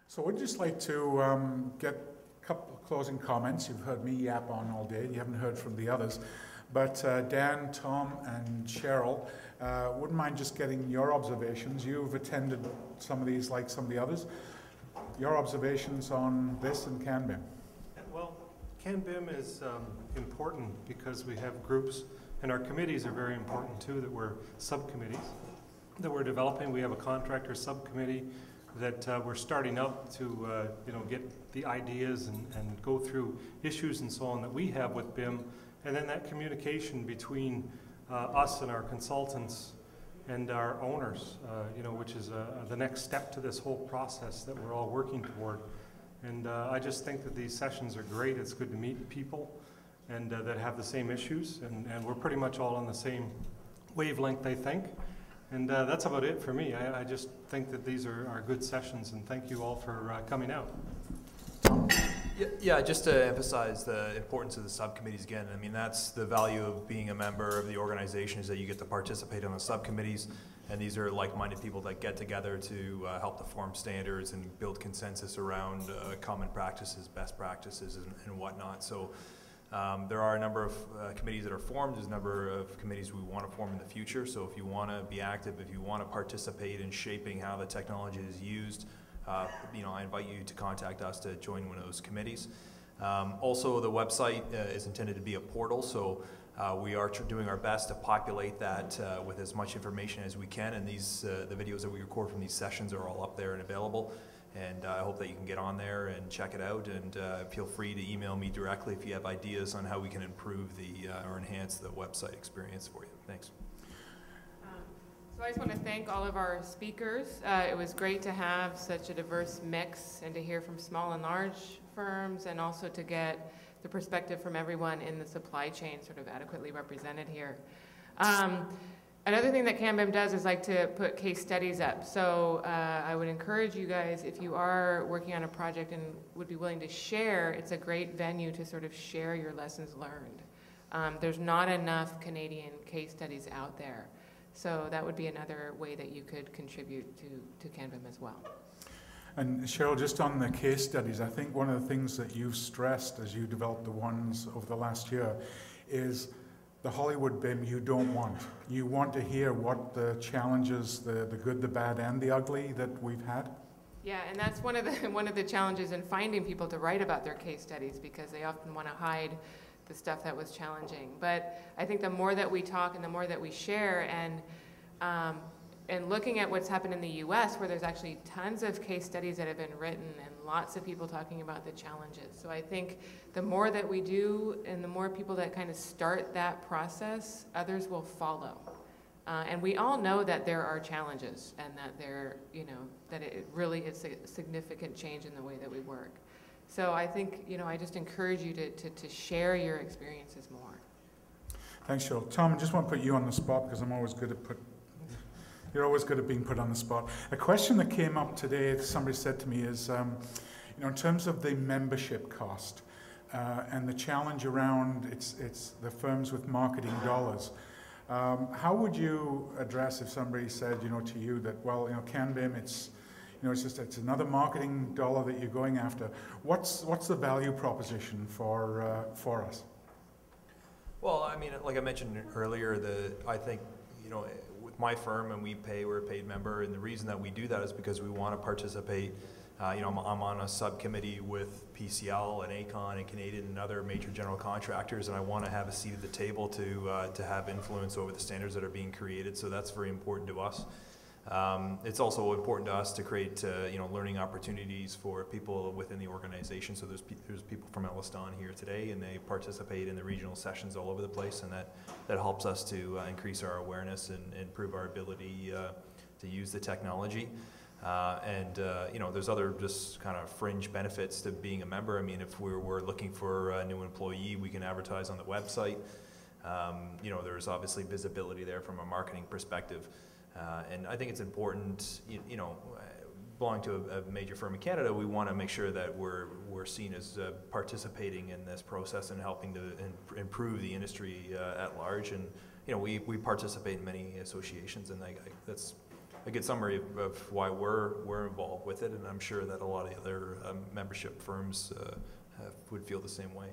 So I'd just like to get a couple of closing comments. You've heard me yap on all day. You haven't heard from the others. But Dan, Tom, and Cheryl, wouldn't mind just getting your observations. You've attended some of these like some of the others. Your observations on this and CanBIM. Well, CanBIM is important because we have groups, and our committees are very important too, that we're subcommittees that we're developing. We have a contractor subcommittee that we're starting up to get the ideas and go through issues and so on that we have with BIM, and then that communication between us and our consultants and our owners, which is the next step to this whole process that we're all working toward. And I just think that these sessions are great. It's good to meet people and that have the same issues, and we're pretty much all on the same wavelength, I think. And that's about it for me. I just think that these are good sessions, and thank you all for coming out. Yeah, just to emphasize the importance of the subcommittees again, I mean, that's the value of being a member of the organization, is that you get to participate on the subcommittees, and these are like-minded people that get together to help to form standards and build consensus around common practices, best practices, and whatnot. So there are a number of committees that are formed. There's a number of committees we want to form in the future. So if you want to be active, if you want to participate in shaping how the technology is used, I invite you to contact us to join one of those committees. Also, the website is intended to be a portal, so we are doing our best to populate that with as much information as we can. And these the videos that we record from these sessions are all up there and available. And I hope that you can get on there and check it out, and feel free to email me directly if you have ideas on how we can improve or enhance the website experience for you. Thanks. So I just want to thank all of our speakers. It was great to have such a diverse mix and to hear from small and large firms, and also to get the perspective from everyone in the supply chain sort of adequately represented here. Another thing that CanBIM does is like to put case studies up. So I would encourage you guys, if you are working on a project and would be willing to share, it's a great venue to sort of share your lessons learned. There's not enough Canadian case studies out there. So that would be another way that you could contribute to CanBIM as well. And Cheryl, just on the case studies, I think one of the things that you've stressed as you developed the ones over the last year is the Hollywood BIM you don't want. You want to hear what the challenges, the good, the bad, and the ugly that we've had. Yeah, and that's one of the challenges in finding people to write about their case studies, because they often want to hide the stuff that was challenging. But I think the more that we talk and the more that we share, and looking at what's happened in the US, where there's actually tons of case studies that have been written and lots of people talking about the challenges. So I think the more that we do and the more people that kind of start that process, others will follow. And we all know that there are challenges, and that that it really is a significant change in the way that we work. So I think, I just encourage you to share your experiences more. Thanks, Cheryl. Tom, I just want to put you on the spot, because I'm always good at you're always good at being put on the spot. A question that came up today, somebody said to me, is, in terms of the membership cost and the challenge around it's the firms with marketing dollars, how would you address if somebody said, to you that, well, CanBIM, it's another marketing dollar that you're going after. What's the value proposition for us? Well, I mean, like I mentioned earlier, I think, with my firm, and we're a paid member, and the reason that we do that is because we want to participate. I'm on a subcommittee with PCL and AECON and Canadian and other major general contractors, and I want to have a seat at the table to have influence over the standards that are being created. So that's very important to us. It's also important to us to create learning opportunities for people within the organization. So there's people from Elliston here today, and they participate in the regional sessions all over the place, and that helps us to increase our awareness and improve our ability to use the technology. There's other just kind of fringe benefits to being a member. I mean, if we're looking for a new employee, we can advertise on the website. There's obviously visibility there from a marketing perspective. And I think it's important, belonging to a major firm in Canada, we want to make sure that we're seen as participating in this process and helping to improve the industry at large. And we participate in many associations, and that's a good summary of why we're involved with it, and I'm sure that a lot of the other membership firms would feel the same way.